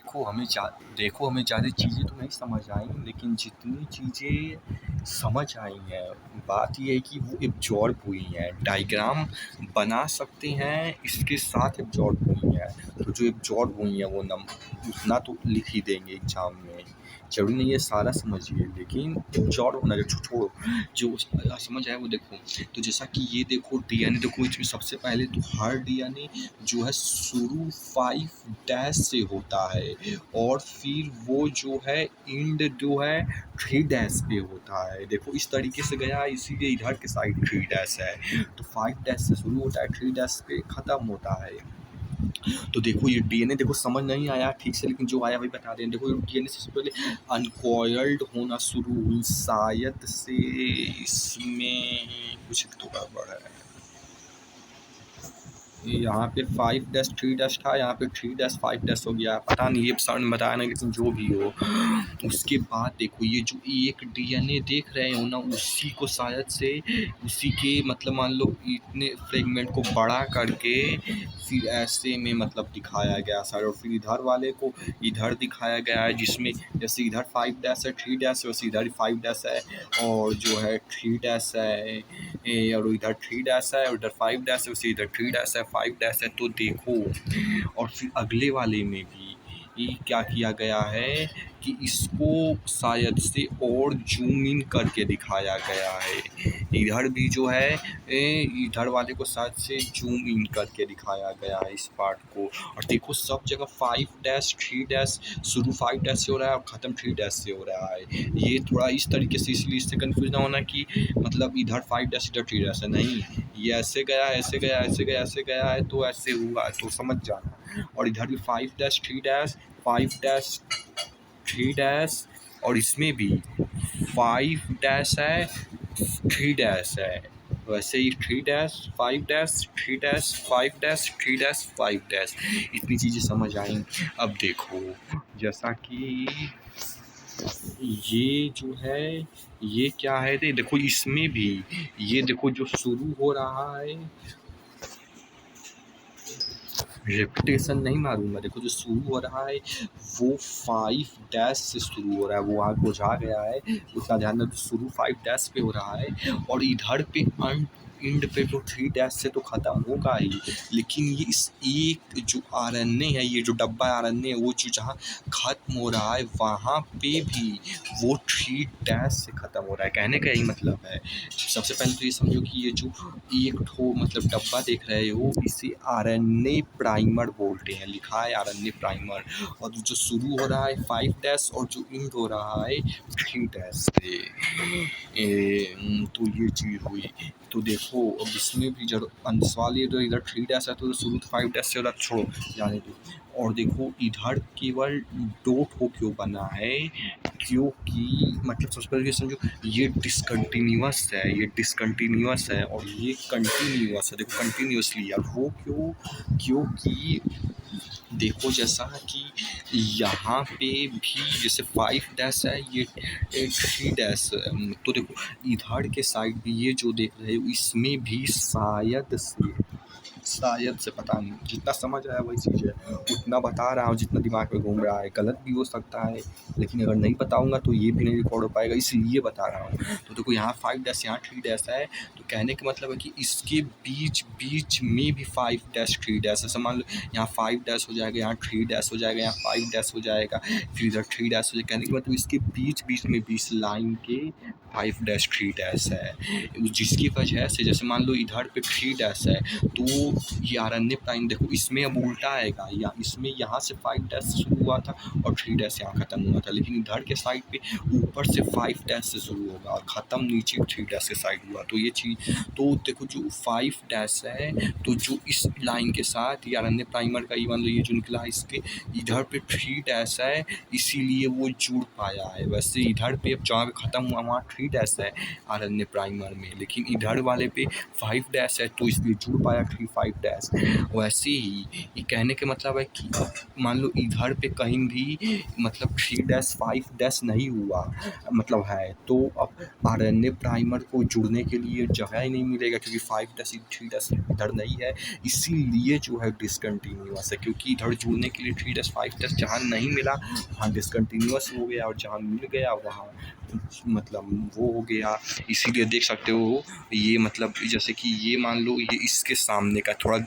देखो हमें ज़्यादा चीज़ें तो नहीं समझ आई, लेकिन जितनी चीज़ें समझ आई हैं, बात ये है कि वो एब्ज़ॉर्ब हुई हैं। डायग्राम बना सकते हैं, इसके साथ एब्ज़ॉर्ब हुई हैं। तो जो एब्ज़ॉर्ब हुई हैं वो उतना तो लिख ही देंगे एग्ज़ाम में। ज़रूरी नहीं है सारा समझिए, लेकिन एब्ज़ॉर्ब होना छोड़ो, जो समझ आया वो देखो। तो जैसा कि ये देखो डीएनए, देखो इसमें सबसे पहले तो हर डीएनए जो है शुरू 5 डैश से होता है, और फिर वो जो है एंड जो है 3 डैश पे होता है। देखो इस तरीके से गया, इसीलिए इधर के साइड 3 डैश है। तो 5 डैश से शुरू होता है, 3 डैश पे ख़त्म होता है। तो देखो ये डीएनए देखो समझ नहीं आया ठीक से, लेकिन जो आया वही बता रहे हैं। देखो डीएनए से पहले अनकॉइल्ड होना शुरू हुई, शायद से इसमें कुछ तो गड़बड़ है। यहाँ पे 5 डैश 3 डैश था, यहाँ पे 3 डैश 5 डैश हो गया, पता नहीं, ये सर ने बताया नहीं, लेकिन जो भी हो। उसके बाद देखो ये जो एक डीएनए देख रहे हो ना, उसी को शायद से उसी के मतलब मान लो इतने फ्रेगमेंट को बड़ा करके फिर ऐसे में मतलब दिखाया गया सर, और फिर इधर वाले को इधर दिखाया गया है, जिसमें जैसे इधर 5 डैश है 3 डैश है, वैसे इधर 5 डैश है और जो है 3 डैश है, और इधर 3 डैश है और इधर 5 डैश है, वैसे इधर 3 डैश है 5 डैश है। तो देखो, और फिर अगले वाले में भी ये क्या किया गया है कि इसको शायद से और जूम इन करके दिखाया गया है। इधर भी जो है इधर वाले को शायद से जूम इन करके दिखाया गया है इस पार्ट को। और देखो सब जगह 5 डैश 3 डैश, शुरू 5 डैश से हो रहा है और ख़त्म 3 डैश से हो रहा है। ये थोड़ा इस तरीके से, इसलिए इससे कन्फ्यूज ना होना कि मतलब इधर 5 डैश इधर 3 डैश है, नहीं, ये ऐसे गया ऐसे गया ऐसे गया ऐसे गया है, तो ऐसे हुआ, तो समझ जाना। और इधर भी 5 डैश 3 डैश 5 डैश 3 डैश, और इसमें भी 5 डैश है 3 डैश है, वैसे ही 3 dash 5 dash 3 dash 5 dash 3 dash 5 dash, इतनी चीज़ें समझ आई। अब देखो जैसा कि ये जो है ये क्या है, देखो इसमें भी ये देखो जो शुरू हो रहा है, रेपिटेशन नहीं मारूंगा, देखो जो शुरू हो रहा है वो 5 डैश से शुरू हो रहा है, वो आगे बुझा गया है, उसका ध्यान रखो, शुरू 5 डैश पे हो रहा है, और इधर पे एंड पे तो 3 डैश से तो ख़त्म होगा ही, लेकिन ये इस एक जो आरएनए है, ये जो डब्बा आरएनए है, वो जो जहाँ ख़त्म हो रहा है वहाँ पे भी वो 3 डैश से ख़त्म हो रहा है। कहने का यही मतलब है। सबसे पहले तो ये समझो कि ये जो एक ठो मतलब डब्बा देख रहे हो, इसे आरएनए प्राइमर बोलते हैं, लिखा है आरएनए प्राइमर, और जो शुरू हो रहा है 5 डैश और जो एंड हो रहा है 3 डैश से। तो ये चीज़ हुई। तो देखो अब इसमें भी जब सवाल ये, तो इधर 3 डैश है तो शुरू 5 डैश से हो रहा, छोड़ो जाने दो। और देखो इधर केवल डॉट हो क्यों बना है, क्योंकि मतलब सबसे पहले ये समझो ये डिसकंटिन्यूअस है, ये डिसकंटिन्यूअस है और ये कंटिन्यूअस है। देखो कंटिन्यूअसली, अब वो क्यों, क्योंकि देखो जैसा कि यहाँ पे भी जैसे 5 डैश है, ये 3 डैश, तो देखो इधर के साइड भी ये जो देख रहे हो इसमें भी शायद से पता नहीं, जितना समझ आया वही चीज़ है, उतना बता रहा हूँ जितना दिमाग में घूम रहा है, गलत भी हो सकता है, लेकिन अगर नहीं बताऊँगा तो ये भी नहीं रिकॉर्ड हो पाएगा, इसलिए बता रहा हूँ। तो देखो यहाँ 5 डैश यहाँ 3 डैश है, तो कहने का मतलब है कि इसके बीच में भी 5 डैश 3 डैश है। मान लो यहाँ 5 डैश हो जाएगा, यहाँ 3 डैश हो जाएगा, यहाँ 5 डैश हो जाएगा, फिर इधर 3 डैश हो जाएगा, कहने का मतलब इसके बीच में 20 लाइन के 5 डैश 3 डैश है, जिसकी वजह से जैसे मान लो इधर पे 3 डैश है, तो ये आरएनए प्राइम देखो इसमें अब उल्टा आएगा, या इसमें यहाँ से 5 डैश से शुरू हुआ था और 3 डैश यहाँ ख़त्म हुआ था, लेकिन इधर के साइड पे ऊपर से 5 डैश से शुरू होगा और ख़त्म नीचे 3 डैश के साइड हुआ। तो ये चीज़, तो देखो जो 5 डैश है, तो जो इस लाइन के साथ ये आरएनए प्राइमर का, ये मान लो ये जो निकला है इसके इधर पे 3 डैश है, इसीलिए वो जुड़ पाया है। वैसे इधर पे अब जहाँ पे ख़त्म हुआ वहाँ 3 डैश है आरएनए प्राइमर में, लेकिन इधर वाले पे 5 डैश है, तो इसलिए जुड़ पाया 3 5 डैश। वैसे ही ये कहने का मतलब है कि अब मान लो इधर पे कहीं भी मतलब 3 डैश 5 डैश नहीं हुआ मतलब है, तो अब आरएनए प्राइमर को जुड़ने के लिए जगह ही नहीं मिलेगा, क्योंकि 5 डैश 3 डैश इधर नहीं है, इसीलिए जो है डिसकंटिन्यूअस है। क्योंकि इधर जुड़ने के लिए 3 डैश 5 डैश जहाँ नहीं मिला वहाँ डिसकंटिन्यूअस हो गया, और जहाँ मिल गया वहाँ मतलब वो हो गया। इसीलिए देख सकते हो ये मतलब जैसे कि ये मान लो ये इसके सामने का थोड़ा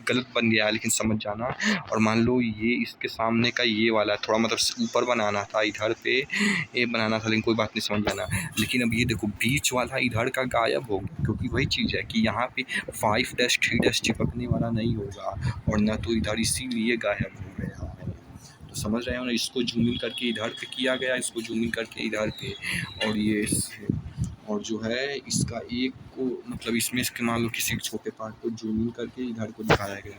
गलत बन गया है, लेकिन समझ जाना। और मान लो ये इसके सामने का ये वाला थोड़ा मतलब ऊपर बनाना था, इधर पे ये बनाना था, लेकिन कोई बात नहीं, समझ जाना। लेकिन अब ये देखो बीच वाला इधर का गायब हो गया, क्योंकि वही चीज़ है कि यहाँ पे 5 डैश 3 डैश चिपकने वाला नहीं होगा, और ना तो इधर इसीलिए गायब हो गया है। तो समझ रहे हो ना, इसको जूम इन करके इधर पे किया गया, इसको जूम इन करके इधर पे, और ये और जो है इसका एक को मतलब इसमें इसके मान लो किसी छोटे पार्ट को जूम इन करके इधर को दिखाया गया,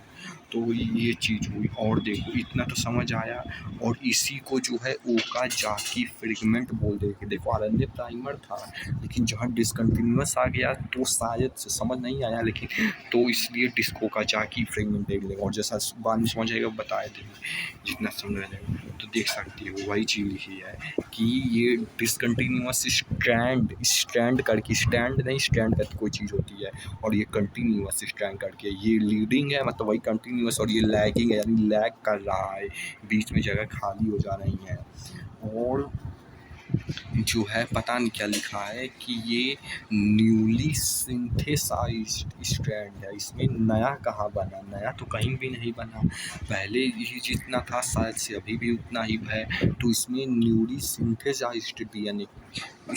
तो ये चीज़ हुई। और देखो इतना तो समझ आया, और इसी को जो है ओकाज़की फ्रेगमेंट बोल देंगे। देखो आरएनए प्राइमर था, लेकिन जहाँ डिसकंटिन्यूअस आ गया तो शायद से समझ नहीं आया, लेकिन तो इसलिए ओकाज़की फ्रेगमेंट देख लेंगे, और जैसा बाद में समझ आएगा बताए देंगे जितना समझ आएगा। तो देख सकती हो वही चीज़ लिखी है कि ये डिसकंटिन्यूअस स्टैंड करके, स्टैंड नहीं स्टैंड करके कोई चीज़ होती है, और ये कंटिन्यूअस स्टैंड करके, ये लीडिंग है मतलब वही कंटिन्यूअस, और ये लैगिंग है यानी लैग कर रहा है, बीच में जगह खाली हो जा रही है। और जो है पता नहीं क्या लिखा है कि ये न्यूली सिंथेसाइज्ड स्ट्रैंड है, इसमें नया कहाँ बना, नया तो कहीं भी नहीं बना, पहले ही जितना था शायद से अभी भी उतना ही है। तो इसमें न्यूली सिंथेसाइज्ड डीएनए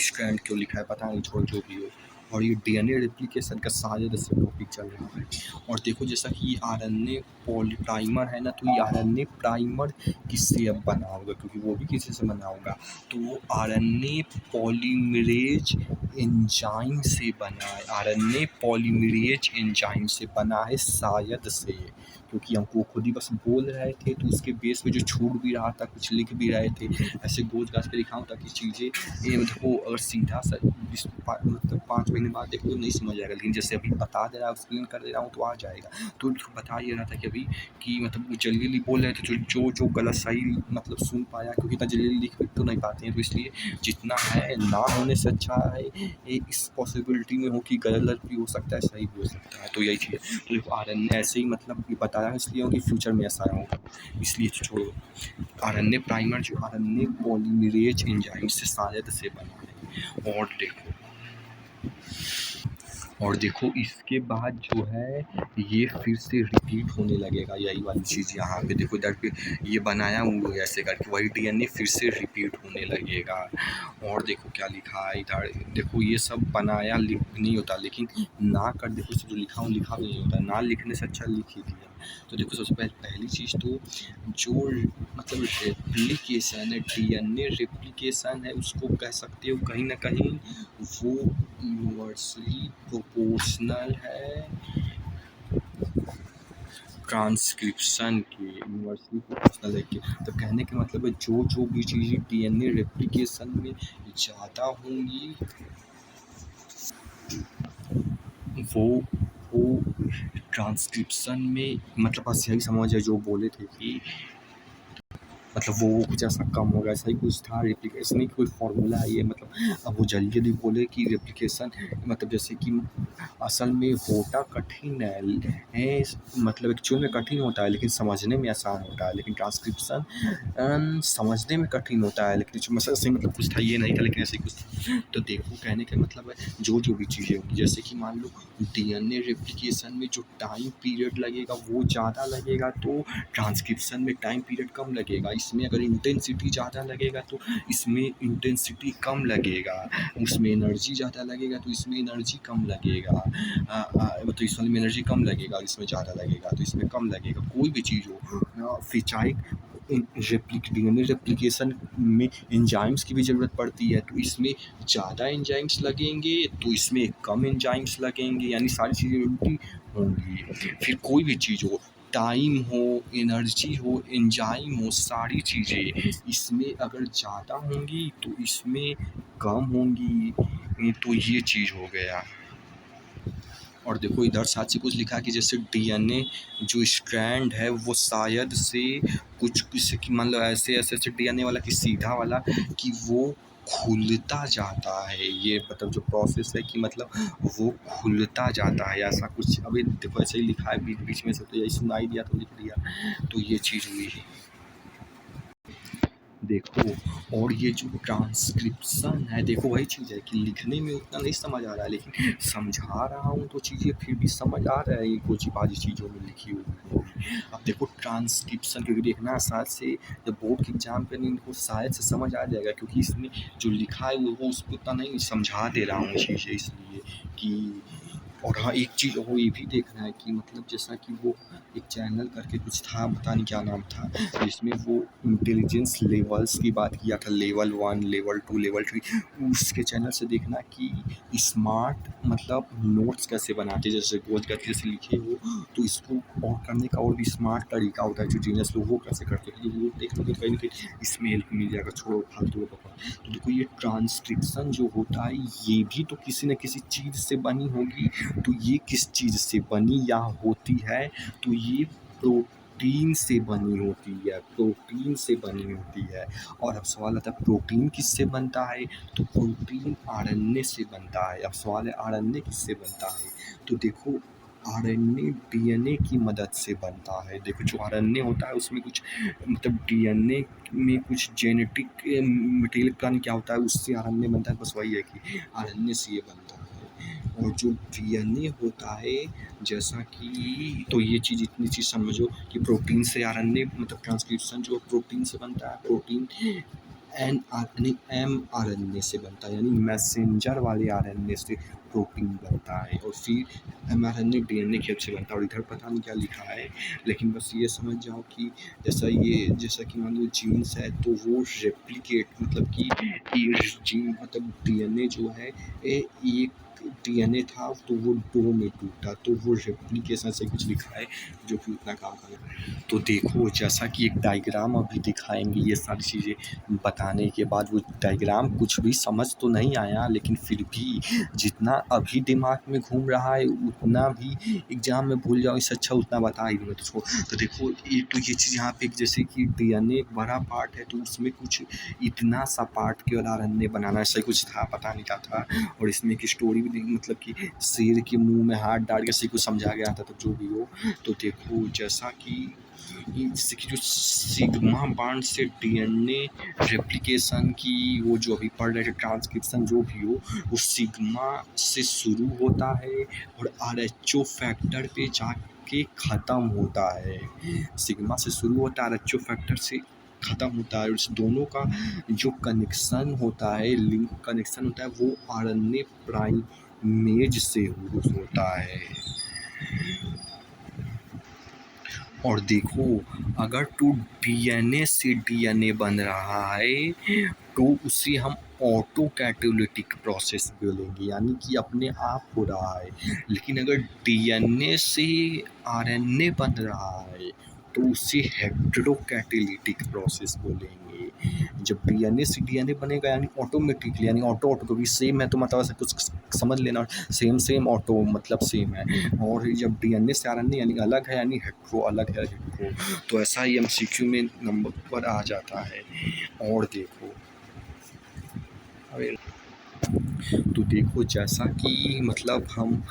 स्ट्रैंड क्यों लिखा है पता नहीं, छोड़ जो भी हो। और ये डीएनए रेप्लिकेशन का शायद से टॉपिक चल रहा है। और देखो जैसा कि ये आरएनए प्राइमर है ना, तो ये आरएनए प्राइमर किससे अब बना होगा, क्योंकि वो भी किसी से बना होगा, तो वो आरएनए पॉलीमरेज एंजाइम से बना है, आरएनए पॉलीमरेज एंजाइम से बना है शायद से, क्योंकि हमको खुद ही बस बोल रहे थे, तो उसके बेस पे जो छूट भी रहा था कुछ लिख भी रहे थे, ऐसे गोज गाज पे लिखा होता कि चीज़ें ये देखो अगर सीधा सा मतलब 5 महीने बाद देखो तो नहीं समझ आएगा, लेकिन जैसे अभी बता दे रहा हूँ, एक्सप्लेन कर दे रहा हूँ तो आ जाएगा। तो बता ये रहा था कि अभी कि मतलब जल्दी जल्दी बोल रहे थे, जो गलत सही मतलब सुन पाया, क्योंकि इतना जल्दी जल्दी लिख तो नहीं पाते हैं, तो इसलिए जितना है ना होने से अच्छा है इस पॉसिबिलिटी में हो कि गलत भी हो सकता है सही भी हो सकता है, तो यही चीज़ है। तो देखो आरएनए ऐसे ही मतलब ये बताया इसलिए हो कि फ्यूचर में ऐसा होगा, इसलिए छोड़ो। आरएनए प्राइमर जो आरएनए पॉलीमरेज एंजाइम से शायद से बना है। और देखो इसके बाद जो है ये फिर से रिपीट होने लगेगा, यही वाली चीज़ यहाँ पे देखो, इधर पे ये बनाया हुआ है ऐसे करके, वही डीएनए फिर से रिपीट होने लगेगा। और देखो क्या लिखा है इधर, देखो ये सब बनाया लिख नहीं होता, लेकिन ना कर देखो जो लिखा हूँ लिखा भी नहीं होता, ना लिखने से अच्छा लिख ही दिया। तो देखो सबसे पहली चीज़ तो जो मतलब रेप्लिकेशन है, डीएनए रेप्लिकेशन है, उसको कह सकते हो कहीं ना कहीं वो यूनिवर्सली प्रोपोर्शनल है ट्रांसक्रिप्शन के, यूनिवर्सली प्रोपोर्शनल है कि, तो कहने का मतलब है जो भी चीज़ें डीएनए रेप्लिकेशन में ज़्यादा होंगी वो ट्रांसक्रिप्शन में मतलब बस यही समझ है जो बोले थे कि मतलब वो कुछ ऐसा कम होगा, ऐसा ही कुछ था। रेप्लिकेशन की कोई फार्मूला है ये, मतलब अब वो जल्दी जल्दी बोले कि रेप्लिकेशन मतलब जैसे कि असल में होता कठिन है मतलब एक्चुअल में कठिन होता है लेकिन समझने में आसान होता है, लेकिन ट्रांसक्रिप्शन समझने में कठिन होता है, लेकिन ऐसे मतलब कुछ था ये नहीं था, लेकिन ऐसे कुछ था। तो देखो कहने का मतलब है जो भी चीज़ें होंगी, जैसे कि मान लो डीएनए रेप्लिकेशन में जो टाइम पीरियड लगेगा वो ज़्यादा लगेगा, तो ट्रांसक्रिप्शन में टाइम पीरियड कम लगेगा। इसमें अगर इंटेंसिटी ज़्यादा लगेगा तो इसमें इंटेंसिटी कम लगेगा, उसमें एनर्जी ज़्यादा लगेगा तो इसमें एनर्जी कम लगेगा, तो इस वाले में एनर्जी कम लगेगा, इसमें ज़्यादा लगेगा तो इसमें कम लगेगा। कोई भी चीज़ हो फिचाई डीएनए रेप्लिकेशन में एंजाइम्स की भी ज़रूरत पड़ती है, तो इसमें ज़्यादा एंजाइम्स लगेंगे तो इसमें कम एंजाइम्स लगेंगे, यानी सारी चीज़ें उल्टी होंगी। फिर कोई भी चीज़ हो, टाइम हो, एनर्जी हो, एंजाइम हो, सारी चीज़ें इसमें अगर ज़्यादा होंगी तो इसमें कम होंगी, तो ये चीज़ हो गया। और देखो इधर साथ से कुछ लिखा कि जैसे डीएनए जो स्ट्रैंड है वो शायद से कुछ किसी की मतलब ऐसे डीएनए वाला कि सीधा वाला कि वो खुलता जाता है, ये मतलब जो प्रोसेस है कि मतलब वो खुलता जाता है, ऐसा कुछ अभी देखो ऐसे ही लिखा है बीच बीच में से, तो यही सुनाई दिया तो लिख दिया, तो ये चीज़ हुई है। देखो और ये जो ट्रांसक्रिप्शन है, देखो वही चीज़ है कि लिखने में उतना नहीं समझ आ रहा है, लेकिन समझा रहा हूँ तो चीज़ें फिर भी समझ आ रहा है, ये कुछ बाजी चीज़ों में लिखी हुई है। अब देखो ट्रांसक्रिप्शन क्योंकि देखना शायद से जब बोर्ड के एग्जाम पे नहीं इनको शायद से समझ आ जाएगा, क्योंकि इसमें जो लिखा है वो उसको उतना नहीं समझा दे रहा हूँ चीज़ें, इसलिए कि और हाँ एक चीज़ और ये भी देखना है कि मतलब जैसा कि वो एक चैनल करके कुछ था, पता नहीं क्या नाम था, जिसमें वो इंटेलिजेंस लेवल्स की बात किया था, लेवल 1, लेवल 2, लेवल 3, उसके चैनल से देखना कि स्मार्ट मतलब नोट्स कैसे बनाते हैं, जैसे गोल करके जैसे लिखे हो तो इसको और करने का और भी स्मार्ट तरीका होता है, जो जीनियस लोग वो कैसे करते हैं, ये देख लो तो कहीं ना कहीं इसमें हेल्प मिल जाएगा, छोड़ो फालतू का बकवास। तो देखो ये ट्रांसक्रिप्शन जो होता है ये भी तो किसी न किसी चीज़ से बनी होगी, तो ये किस चीज़ से बनी या होती है, तो ये प्रोटीन से बनी होती है, प्रोटीन से बनी होती है। और अब सवाल आता है प्रोटीन किससे बनता है, तो प्रोटीन आरएनए से बनता है। अब सवाल है आरएनए किससे बनता है, तो देखो आरएनए डीएनए की मदद से बनता है। देखो जो आरएनए होता है उसमें कुछ मतलब डीएनए में कुछ जेनेटिक मटेरियल का नहीं क्या होता है, उससे आरएनए बनता है, बस वही है कि आरएनए से ये बनता है। और जो डीएनए होता है जैसा कि तो ये चीज़ इतनी चीज़ समझो कि प्रोटीन से आरएनए मतलब ट्रांसक्रिप्शन जो प्रोटीन से बनता है, प्रोटीन एन यानी एम आर एन ए से बनता है, यानी मैसेंजर वाले आर एन ए से प्रोटीन बनता है, और फिर M R N A D N A की हेल्प से बनता है। और इधर पता नहीं क्या लिखा है, लेकिन बस ये समझ जाओ कि जैसा कि मान लो जीन्स है तो वो रेप्लिकेट मतलब कि जीन मतलब डीएनए जो है एक डीएनए था तो वो दो में टूटा, तो वो रेप्लिकेशन से कुछ लिखा है जो कि उतना काम करेगा। तो देखो जैसा कि एक डायग्राम अभी दिखाएंगे, ये सारी चीज़ें बताने के बाद वो डायग्राम कुछ भी समझ तो नहीं आया, लेकिन फिर भी जितना अभी दिमाग में घूम रहा है उतना भी एग्जाम में भूल जाओ, इससे अच्छा उतना बता ही दूँगा तुझको। तो देखो एक तो ये चीज़ यहाँ पे जैसे कि डीएनए एक बड़ा पार्ट है, तो उसमें कुछ इतना सा पार्ट केवल आरएनए बनाना ऐसा ही कुछ था, पता नहीं क्या था। और इसमें एक स्टोरी भी मतलब कि शेर के मुंह में हाथ डाल के ऐसे कुछ समझा गया था, तो जो भी हो। तो देखो जैसा कि जैसे कि जो सिग्मा बांड से डीएनए रेप्लिकेशन की वो जो अभी पढ़ रहे थे ट्रांसक्रिप्शन जो भी हो, वो सिग्मा से शुरू होता है और आरएचओ फैक्टर पे जाके ख़त्म होता है। सिग्मा से शुरू होता है, आरएचओ फैक्टर से ख़त्म होता है, और इस दोनों का जो कनेक्शन होता है, लिंक कनेक्शन होता है, वो आरएनए प्राइमेज से होता है। और देखो अगर तो डीएनए से डीएनए बन रहा है तो उसे हम ऑटो कैटालिटिक प्रोसेस बोलेंगे, यानी कि अपने आप हो रहा है। लेकिन अगर डीएनए से आरएनए बन रहा है तो उसे हेटेरो कैटालिटिक प्रोसेस बोलेंगे। जब डीएनए से डीएनए बनेगा यानी ऑटोमेटिकली, यानी ऑटो ऑटो क्योंकि सेम है तो मतलब ऐसा कुछ समझ लेना, सेम सेम ऑटो मतलब सेम है। और जब डीएनए से आरएनए यानी अलग है, यानी हेट्रो अलग है हेट्रो, तो ऐसा ही एमसीक्यू में नंबर पर आ जाता है। और देखो तो देखो जैसा कि मतलब हम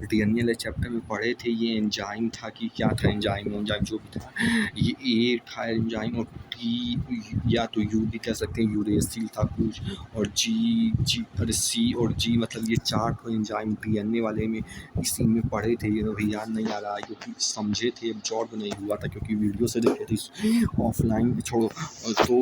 डीएनए वाले चैप्टर में पढ़े थे, ये एंजाइम था कि क्या था, एंजाइम जो भी था, ये ए था एंजाइम, और टी या तो यू भी कह सकते हैं, यूरेसिल था कुछ, और जी अरे सी और जी मतलब ये चार तो एंजाइम डीएनए वाले में इसी में पढ़े थे, ये अभी याद नहीं आ रहा है क्योंकि समझे थे, एब्जॉर्ब नहीं हुआ था क्योंकि वीडियो से देखे थे, ऑफलाइन छोड़ो। तो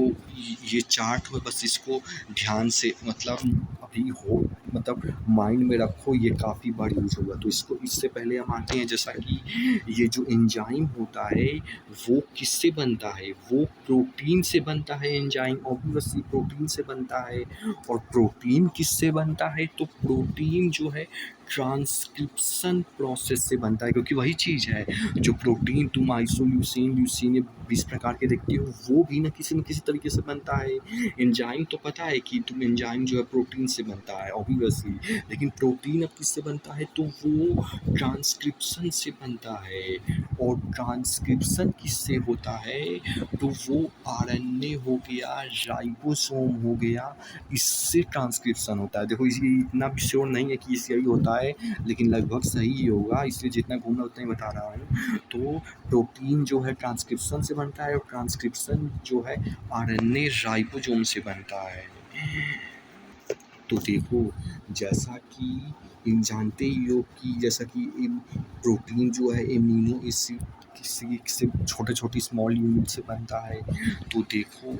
ये चार्ट है, बस इसको ध्यान से मतलब अभी हो मतलब माइंड में रखो, ये काफ़ी बार यूज़ होगा। तो इसको इससे पहले हम आते हैं जैसा कि ये जो एंजाइम होता है वो किससे बनता है, वो प्रोटीन से बनता है। एंजाइम ऑब्वियसली प्रोटीन से बनता है। और प्रोटीन किससे बनता है, तो प्रोटीन जो है ट्रांसक्रिप्शन प्रोसेस से बनता है, क्योंकि वही चीज़ है जो प्रोटीन तुम आइसोल्यूसिन ल्यूसीन ये 20 प्रकार के देखते हो, वो भी ना किसी न किसी तरीके से बनता है। एंजाइम तो पता है कि तुम एंजाइम जो है प्रोटीन से बनता है ऑब्वियसली, लेकिन प्रोटीन अब किससे बनता है, तो वो ट्रांसक्रिप्शन से बनता है। और ट्रांसक्रिप्शन किससे होता है, तो वो आरएनए हो गया, राइबोसोम हो गया, इससे ट्रांसक्रिप्शन होता है। देखो इसी इतना भी श्योर नहीं है कि इससे ही होता है, लेकिन लगभग सही ही होगा, इसलिए जितना घूमना उतना ही बता रहा हूँ। तो प्रोटीन जो है ट्रांसक्रिप्शन से बनता है, और ट्रांसक्रिप्शन जो है आरएनए राइबोसोम से बनता है। तो देखो जैसा कि इन जानते ही हो कि जैसा कि प्रोटीन जो है एमिनो एसिड किसी से छोटे छोटे स्मॉल यूनिट से बनता है। तो देखो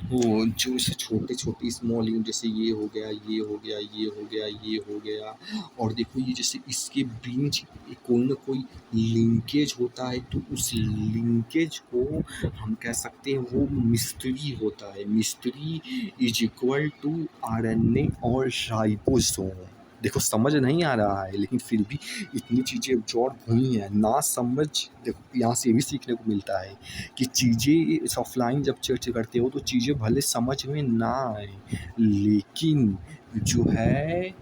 वो जो इसे छोटे-छोटे स्मॉल यूनिट, जैसे ये हो गया, ये हो गया, ये हो गया, ये हो गया, और देखो ये जैसे इसके बीच कोई ना कोई लिंकेज होता है, तो उस लिंकेज को हम कह सकते हैं वो मिस्त्री होता है। मिस्त्री इज इक्वल टू आरएनए और राइबोसोम। देखो समझ नहीं आ रहा है, लेकिन फिर भी इतनी चीज़ें एब्जॉर्ब हुई हैं ना समझ। देखो यहाँ से ये भी सीखने को मिलता है कि चीज़ें इस ऑफलाइन जब चर्चा करते हो तो चीज़ें भले समझ में ना आए, लेकिन जो है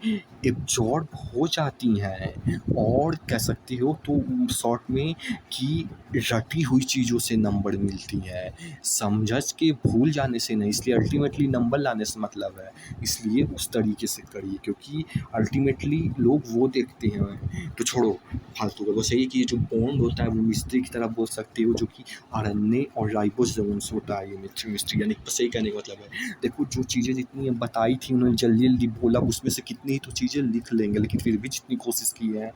एब्जॉर्ब हो जाती हैं, और कह सकते हो तो शॉर्ट में कि रटी हुई चीज़ों से नंबर मिलती है, समझ के भूल जाने से नहीं। इसलिए अल्टीमेटली नंबर लाने से मतलब है, इसलिए उस तरीके से करिए, क्योंकि अल्टीमेटली लोग वो देखते हैं। तो छोड़ो फालतू का, बस यही कि ये जो बॉन्ड होता है वो मिस्त्री की तरह बोल सकते हो, जो कि आरएनए और राइबोसोम से होता है। ये मिस्त्री यानी बस यही कहने का मतलब है। देखो जो चीज़ें जितनी बताई थी उन्होंने जल्दी जल्दी बोला, उसमें से कितनी ही तो चीज़ें लिख लेंगे, लेकिन फिर भी जितनी कोशिश की है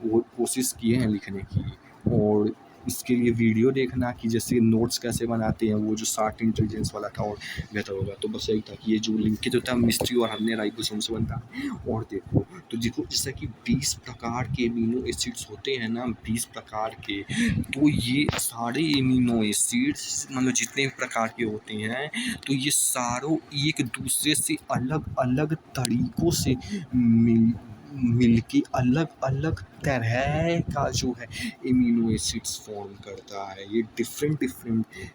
वो कोशिश किए हैं लिखने की। और इसके लिए वीडियो देखना कि जैसे नोट्स कैसे बनाते हैं, वो जो शार्ट इंटेलिजेंस वाला था, और बेहतर होगा। तो बस यही था कि ये जो लिंकेज होता है मिस्त्री और हमने राइबोसोम से बनता है। और देखो तो देखो जैसा कि 20 प्रकार के एमिनो एसिड्स होते हैं ना, 20 प्रकार के, तो ये सारे एमिनो एसिड्स मतलब जितने भी प्रकार के होते हैं, तो ये सारों एक दूसरे से अलग अलग तरीक़ों से मिलके अलग अलग तरह का जो है एमिनो एसिड्स फॉर्म करता है। ये डिफरेंट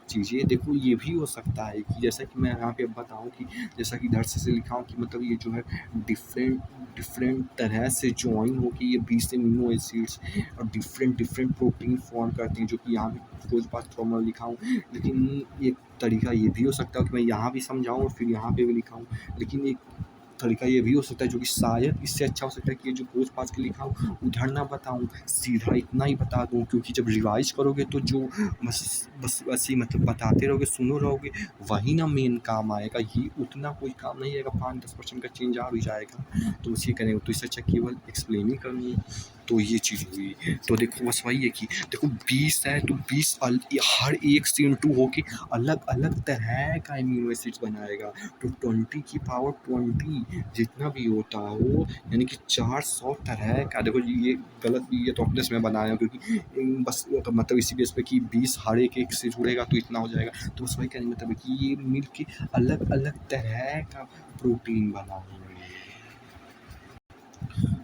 चीज़ें। देखो ये भी हो सकता है कि जैसा कि मैं यहाँ पे बताऊँ कि जैसा कि इधर से लिखा हूँ कि मतलब ये जो है डिफरेंट तरह से जॉइन होके ये 20 एमिनो एसिड्स और डिफरेंट प्रोटीन फॉर्म करते हैं, जो कि यहाँ भी कुछ बात फॉर्मूला लिखा हूँ। लेकिन एक तरीका ये भी हो सकता है कि मैं यहाँ भी समझाऊँ और फिर यहाँ पे भी लिखा हूँ, लेकिन एक तरीका ये भी हो सकता है जो कि शायद इससे अच्छा हो सकता है कि ये जो खोज पास के लिखा हूँ उधर ना बताऊँ, सीधा इतना ही बता दूँ, क्योंकि जब रिवाइज करोगे तो जो बस ऐसे ही मतलब बताते रहोगे, सुनो रहोगे, वही ना मेन काम आएगा। ये उतना कोई काम नहीं आएगा, 5-10% का चेंज आ भी जाएगा, तो उसी करेंगे। तो इससे अच्छा केवल एक्सप्लेन ही करूँ। तो ये चीज़ हुई। तो देखो बस वही है कि देखो 20 है तो 20 हर एक से इंटू होके अलग अलग तरह का एमिनो एसिड्स बनाएगा। तो 20 की पावर 20 जितना भी होता हो, यानी कि 400 तरह का। देखो ये गलत भी, ये तो अपने से मैं बनाया हूँ, क्योंकि बस तो मतलब इसी बेस पे कि 20 हर एक से जुड़ेगा तो इतना हो जाएगा। तो बस वही कहने का मतलब है कि ये मिल के अलग अलग तरह का प्रोटीन बनाएंगे।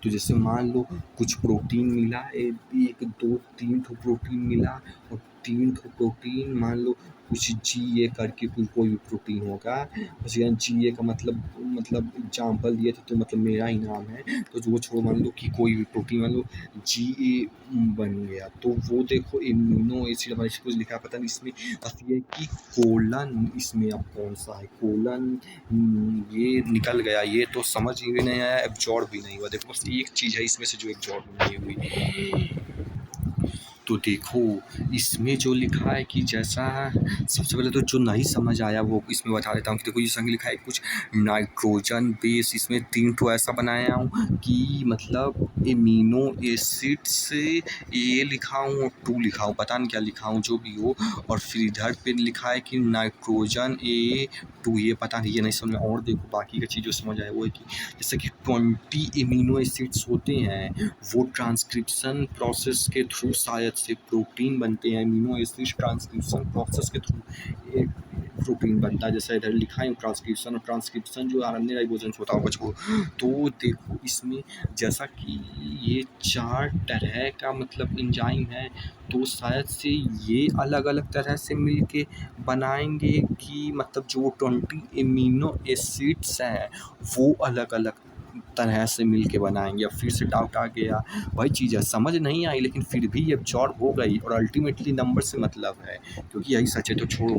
तो जैसे मान लो कुछ प्रोटीन मिला, 1 2 3 प्रोटीन मिला, और 3 प्रोटीन मान लो कुछ GA करके कोई भी प्रोटीन होगा। बस यहाँ GA का मतलब एग्जाम्पल दिए थे, तो मतलब मेरा ही नाम है, तो जो छोड़ो, मान लो कि कोई भी प्रोटीन मान लो GA बन गया, तो वो देखो एमिनो एसिड हमारे कुछ लिखा है, पता नहीं इसमें बस ये कि कोलन इसमें अब कौन सा है, कोलन ये निकल गया, ये तो समझ ही भी नहीं आया, एब्जॉर्ब भी नहीं हुआ। देखो बस एक चीज़ है इसमें से जो एब्जॉर्ब नहीं हुई। तो देखो इसमें जो लिखा है कि जैसा सबसे पहले तो जो नहीं समझ आया वो इसमें बता देता हूँ कि देखो ये संग लिखा है कुछ नाइट्रोजन बेस, इसमें 3 तो ऐसा बनाया हूँ कि मतलब एमिनो एसिड से ए लिखा हूँ और 2 लिखा हूँ, पता नहीं क्या लिखा हूँ, जो भी हो। और फिर इधर पे लिखा है कि नाइट्रोजन A2, ये पता नहीं, ये नहीं समझ में। और देखो बाकी का चीज़ जो समझ आया वो है कि जैसे कि 20 एमिनो एसिड्स होते हैं, वो ट्रांसक्रिप्शन प्रोसेस के थ्रू शायद से प्रोटीन बनते हैं। एमिनो एसिड ट्रांसक्रिप्शन प्रोसेस के थ्रू प्रोटीन बनता है, जैसा इधर लिखा है ट्रांसक्रिप्शन, और ट्रांसक्रिप्शन जो आरएनए राइबोसोम होता है बच्चों। तो देखो इसमें जैसा कि ये 4 तरह का मतलब एंजाइम है, तो शायद से ये अलग-अलग तरह से मिलके बनाएँगे कि मतलब जो 20 एमिनो एसिड्स हैं, वो अलग-अलग तरह से मिल के बनाएँगे। अब फिर से डाउट आ गया, वही चीज़ है, समझ नहीं आई लेकिन फिर भी एब्ज़ॉर्ब हो गई, और अल्टीमेटली नंबर से मतलब है, क्योंकि यही सच है तो छोड़ो।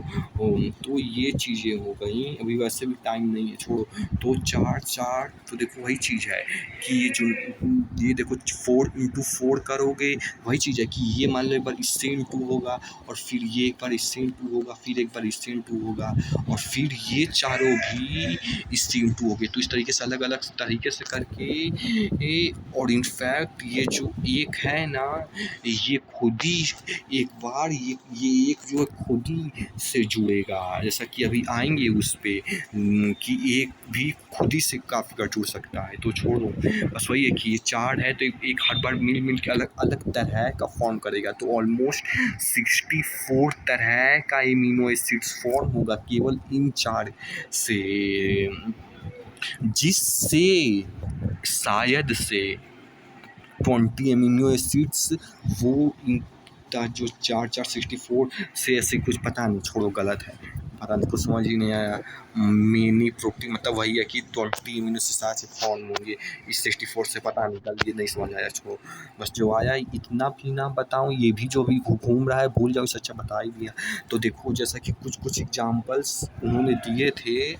तो ये चीज़ें हो गई, अभी वैसे भी टाइम नहीं है, छोड़ो। तो 4-4 तो देखो वही चीज़ है कि ये देखो 4 इंटू 4 करोगे, वही चीज़ है कि ये मान लो एक बार इससे इंटू होगा, और फिर ये एक बार इससे इंटू होगा, फिर एक बार इससे इंटू होगा, और फिर ये चारों भी इससे इंटू हो गए। तो इस तरीके से अलग-अलग तरीके से करके और इनफैक्ट ये जो एक है ना, ये खुद ही एक बार ये एक जो है खुद ही से जुड़ेगा, जैसा कि अभी आएँगे उस पे कि एक भी खुद ही से काफ़ी का जुड़ सकता है। तो छोड़ो, बस वही है कि ये 4 है तो एक हर बार मिल के अलग-अलग तरह का फॉर्म करेगा, तो ऑलमोस्ट 64 तरह का एमिनो एसिड्स फॉर्म होगा केवल इन 4 से, जिससे शायद से 20 एमिनो एसिड्स वो इनका जो 4-4 64 से ऐसे कुछ, पता नहीं, छोड़ो गलत है, पता नहीं, कुछ समझ ही नहीं आया। मेनी प्रोटीन मतलब वही है कि 20 एमिनो एसिड से फॉर्म होंगे, इस 64 से पता नहीं, कल ये नहीं समझ आया, छोड़ो। बस जो आया इतना भी ना बताऊँ, ये भी जो भी घूम रहा है भूल जाओ, इससे अच्छा बता ही दिया। तो देखो जैसा कि कुछ एग्जाम्पल्स उन्होंने दिए थे,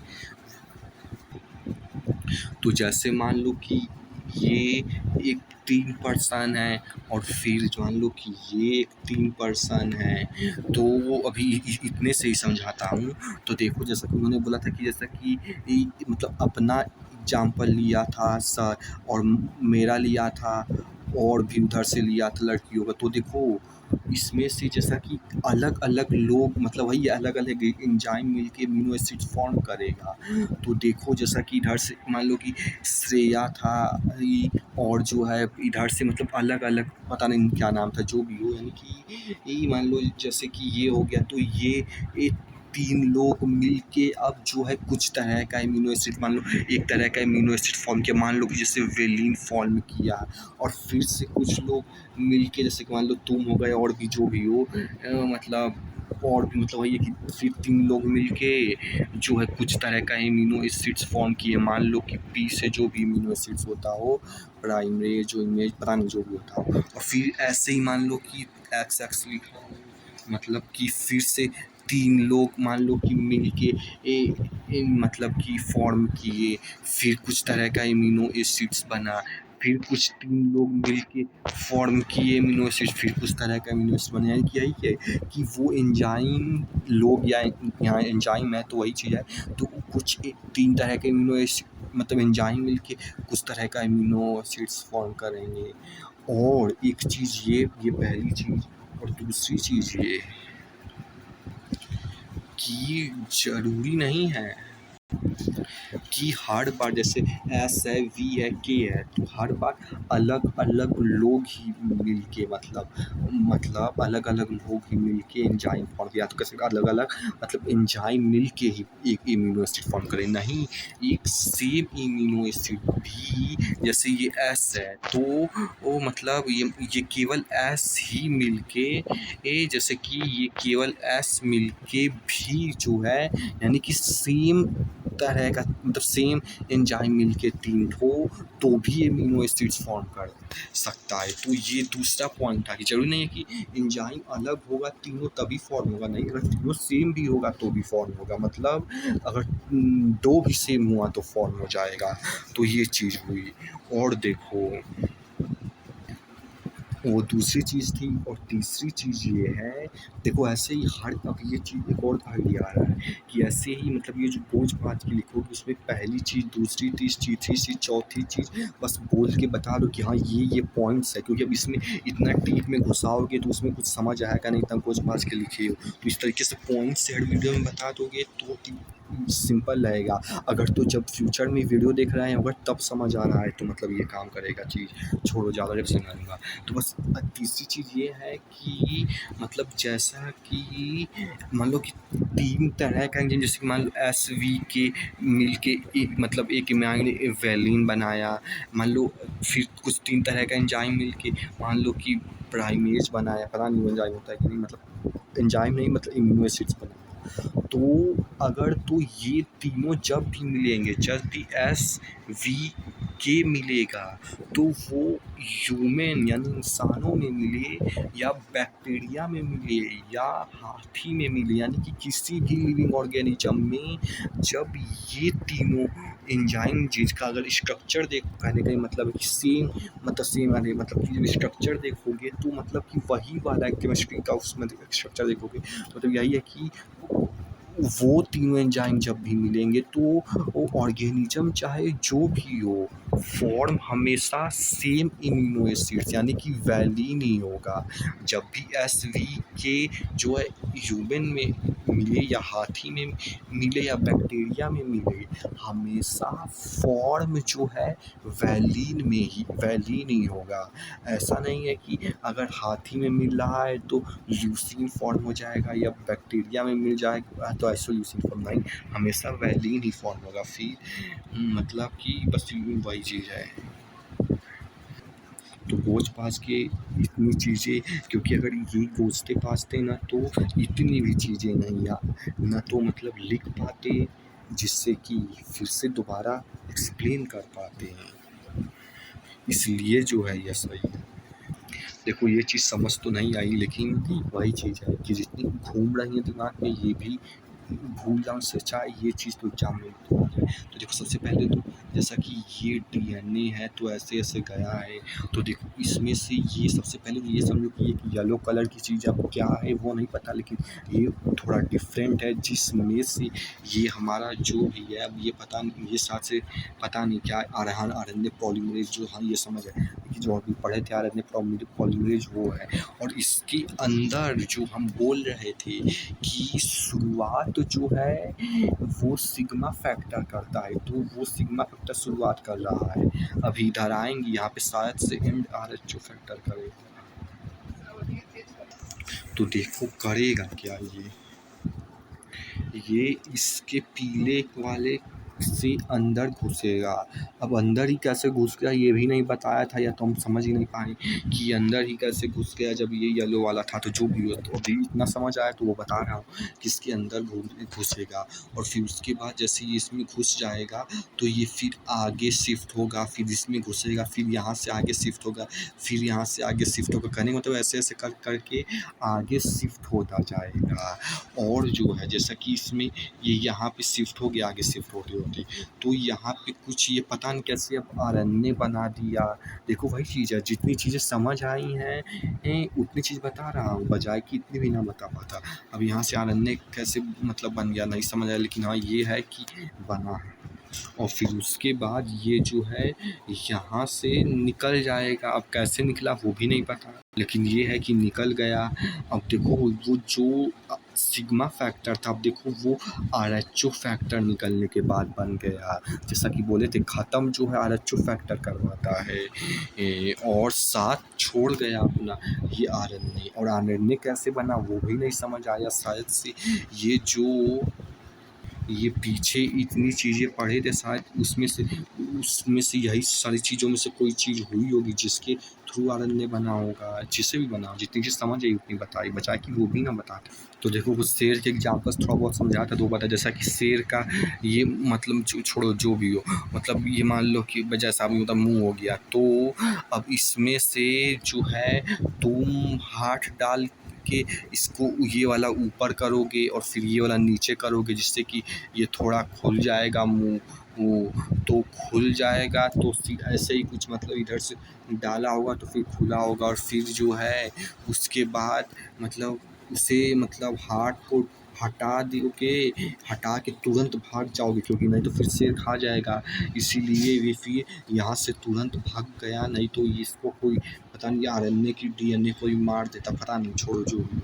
तो जैसे मान लो कि ये एक 3 पर्सन है, और फिर मान लो कि ये एक 3 पर्सन है, तो वो अभी इतने से ही समझाता हूँ। तो देखो जैसा कि उन्होंने बोला था कि जैसा कि मतलब अपना एग्जाम्पल लिया था सर, और मेरा लिया था, और भी उधर से लिया था लड़कियों का। तो देखो इसमें से जैसा कि अलग-अलग लोग मतलब वही अलग-अलग एंजाइम मिलके एमिनो एसिड फॉर्म करेगा। तो देखो जैसा कि इधर से मान लो कि श्रेया था, और जो है इधर से मतलब अलग-अलग पता नहीं क्या नाम था, जो भी हो, यानी कि ये मान लो जैसे कि ये हो गया, तो ये 3 लोग मिलके अब जो है कुछ तरह का एमिनो एसिड, मान लो एक तरह का एमिनो एसिड फॉर्म किया, मान लो कि जैसे वेलिन फॉर्म किया, और फिर से कुछ लोग मिलके जैसे कि मान लो तुम हो गए, और भी जो भी हो, मतलब और भी मतलब वही है कि फिर 3 लोग मिलके जो है कुछ तरह का एमिनो एसिड्स फॉर्म किए, मान लो कि पी से जो भी एमिनो एसिड्स होता हो, प्राइमरी जो इमेज पता नहीं जो भी होता हो, और फिर ऐसे ही मान लो कि एक्स लिखा हो, मतलब कि फिर से 3 लोग मान लो कि मिलके मतलब कि फॉर्म किए, फिर कुछ तरह का एमिनो एसिड्स बना, फिर कुछ 3 लोग मिलके फॉर्म किए एमिनो एसिड, फिर कुछ तरह का एमिनो एसिड बना, यानी कि यही है कि वो एंजाइम लोग या यहाँ एंजाइम है तो वही चीज़ है, तो कुछ 3 तरह के एमिनो एसिड मतलब एंजाइम मिलके कुछ तरह का एमिनो एसिड्स फॉर्म करेंगे। और एक चीज़ ये पहली चीज़, और दूसरी चीज़ ये कि ज़रूरी नहीं है कि हर बार जैसे एस है, वी है, के है, तो हर बार अलग-अलग लोग ही मिलके मतलब अलग-अलग लोग ही मिलके एंजाइम फॉर्म किया, तो कैसे अलग-अलग मतलब एंजाइम मिलके ही एक इम्यूनो एसिड फॉर्म करें, नहीं, एक सेम इम्यूनो एसिड भी जैसे ये एस है, तो वो मतलब ये केवल एस ही मिलके जैसे कि ये केवल एस मिलके भी जो है, यानी कि सेम तरह का मतलब सेम एंजाइम मिलके 3 ठो तो भी एमिनो एसिड्स फॉर्म कर सकता है। तो ये दूसरा पॉइंट था कि ज़रूरी नहीं है कि एंजाइम अलग होगा तीनों तभी फॉर्म होगा, नहीं, अगर तीनों सेम भी होगा तो भी फॉर्म होगा, मतलब अगर 2 भी सेम हुआ तो फॉर्म हो जाएगा। तो ये चीज़ हुई। और देखो वो दूसरी चीज़ थी, और तीसरी चीज़ ये है, देखो ऐसे ही हर अब ये चीज़ एक और आइडिया आ रहा है कि ऐसे ही मतलब ये जो बोझ पाँच की लिखोगे उसमें पहली चीज़, दूसरी चीज़, तीसरी चीज़, चौथी चीज़ बस बोल के बता दो कि हाँ ये पॉइंट्स है, क्योंकि अब इसमें इतना डीप में घुसाओगे तो उसमें कुछ समझ आएगा नहीं, इतना बोझ पाँच के लिखे हो, तो इस तरीके से पॉइंट्स से हर वीडियो में बता दोगे तो सिंपल रहेगा। अगर तो जब फ्यूचर में वीडियो देख रहे हैं अगर तब समझ आ रहा है तो मतलब ये काम करेगा चीज़, छोड़ो ज़्यादा देर समझाऊँगा। तो बस तीसरी चीज़ ये है कि मतलब जैसा कि मान लो कि 3 तरह का इंजन, जैसे कि मान लो एसवीके मिल के एक मतलब एक एमाइन वैलीन बनाया, मान लो फिर कुछ 3 तरह का एंजाइम मिल के मान लो कि प्राइमेज बनाया, पता नहीं एंजाइम होता है कि नहीं, मतलब एंजाइम नहीं मतलब इम्यूनो एसिड्स बनाया। तो अगर तो ये तीनों जब भी मिलेंगे, जब भी एसवीके मिलेगा तो वो ह्यूमन यानी इंसानों में मिले या बैक्टीरिया में मिले या हाथी में मिले, यानी कि किसी भी लिविंग ऑर्गेनिज्म में जब ये तीनों एंजाइम जिसका अगर स्ट्रक्चर देखो, कहने का मतलब है कि सेम मतलब सेम यानी मतलब कि जब स्ट्रक्चर देखोगे तो मतलब कि वही वाला केमिस्ट्री का उसमें स्ट्रक्चर देखोगे तो मतलब यही है कि वो तीनों एंजाइम जब भी मिलेंगे तो वो ऑर्गेनिज्म चाहे जो भी हो फॉर्म हमेशा सेम इम्यूनो एसिड्स यानी कि वैलीन ही होगा। जब भी एस वी के जो है ह्यूमन में मिले या हाथी में मिले या बैक्टीरिया में मिले, हमेशा फॉर्म जो है वैलीन ही होगा। ऐसा नहीं है कि अगर हाथी में मिल रहा है तो ल्यूसीन फॉर्म हो जाएगा या बैक्टीरिया में मिल जाएगा तो आइसोल्यूसिन फॉर्म, नहीं, हमेशा वैलीन ही फॉर्म होगा। फिर मतलब कि बस वही चीज़ है। तो गोच पास के इतनी चीज़ें, क्योंकि अगर ये गोचते पासते ना तो इतनी भी चीज़ें नहीं ना तो मतलब लिख पाते जिससे कि फिर से दोबारा एक्सप्लेन कर पाते हैं, इसलिए जो है ये सही है। देखो ये चीज़ समझ तो नहीं आई लेकिन वही चीज़ है कि जितनी घूम रही है दिमाग में ये भी भूल जाऊँ सच्चाई, ये चीज़ तो एग्जाम में तो आ जाए। तो देखो सबसे पहले तो जैसा कि ये डीएनए है तो ऐसे ऐसे गया है, तो देखो इसमें से ये सबसे पहले तो ये समझो कि एक येलो कलर की चीज़ अब क्या है वो नहीं पता, लेकिन ये थोड़ा डिफरेंट है जिसमें से ये हमारा जो भी है अब ये पता नहीं, ये साथ से पता नहीं क्या आरएनए पॉलीमरेज जो, हाँ ये समझ है कि जो अभी पढ़े थे आरएनए पॉलीमरेज वो है। और इसके अंदर जो हम बोल रहे थे कि शुरुआत जो है वो सिग्मा फैक्टर करता है, तो वो सिग्मा फैक्टर शुरुआत कर रहा है। अभी इधर आएंगे यहाँ पे शायद से एंड आरएचओ फैक्टर करेगा, तो देखो करेगा क्या ये इसके पीले वाले से अंदर घुसेगा। अब अंदर ही कैसे घुस गया ये भी नहीं बताया था, या तो हम समझ ही नहीं पाए कि ये अंदर ही कैसे घुस गया जब ये येलो वाला था। तो जो भी हो तो अभी इतना समझ आया तो वो बता रहा हूँ कि इसके अंदर घुसेगा और फिर उसके बाद जैसे ये इसमें घुस जाएगा तो ये फिर आगे शिफ्ट होगा, फिर इसमें घुसेगा, फिर यहाँ से आगे शिफ्ट होगा, फिर यहाँ से आगे शिफ्ट होगा, कहने मतलब ऐसे ऐसे कर करके आगे शिफ्ट होता जाएगा। और जो है जैसा कि इसमें ये यहाँ पे शिफ्ट हो गया, आगे शिफ्ट होते होते तो यहाँ पे कुछ ये पता नहीं कैसे अब आरएनए बना दिया। देखो वही चीज़ है, जितनी चीज़ें समझ आई हैं उतनी चीज़ बता रहा हूँ, बजाय कि इतनी भी ना बता पाता। अब यहाँ से आरएनए कैसे मतलब बन गया नहीं समझ आया, लेकिन हाँ ये है कि बना है। और फिर उसके बाद ये जो है यहाँ से निकल जाएगा, अब कैसे निकला वो भी नहीं पता, लेकिन ये है कि निकल गया। अब देखो वो जो सिग्मा फैक्टर था, अब देखो वो आरएचओ फैक्टर निकलने के बाद बन गया। जैसा कि बोले थे ख़त्म जो है आरएचओ फैक्टर करवाता है और साथ छोड़ गया अपना ये आरएनए। और आरएनए कैसे बना वो भी नहीं समझ आया शायद से। ये पीछे इतनी चीज़ें पढ़े थे शायद उसमें से यही सारी चीज़ों में से कोई चीज़ हुई होगी जिसके थ्रू आरएनए बना होगा, जिसे भी बना, जितनी चीज़ समझ आई उतनी बताई, बचा कि वो भी ना बताते। तो देखो कुछ शेर के एग्जाम्पल्स थोड़ा बहुत समझाया था तो बता, जैसा कि शेर का ये मतलब छोड़ो जो भी हो, मतलब ये मान लो कि जैसा भी मतलब मुँह हो गया, तो अब इसमें से जो है तुम हाथ डाल के इसको ये वाला ऊपर करोगे और फिर ये वाला नीचे करोगे जिससे कि ये थोड़ा खुल जाएगा मुँह वो, तो खुल जाएगा तो फिर ऐसे ही कुछ मतलब इधर से डाला होगा तो फिर खुला होगा। और फिर जो है उसके बाद मतलब उसे मतलब हाथ को हटा के तुरंत भाग जाओगे, क्योंकि नहीं तो फिर शेर खा जाएगा। इसीलिए ये फिर यहाँ से तुरंत भाग गया, नहीं तो इसको कोई पता नहीं आरएनए की डीएनए कोई मार देता, पता नहीं, छोड़ो जो भी।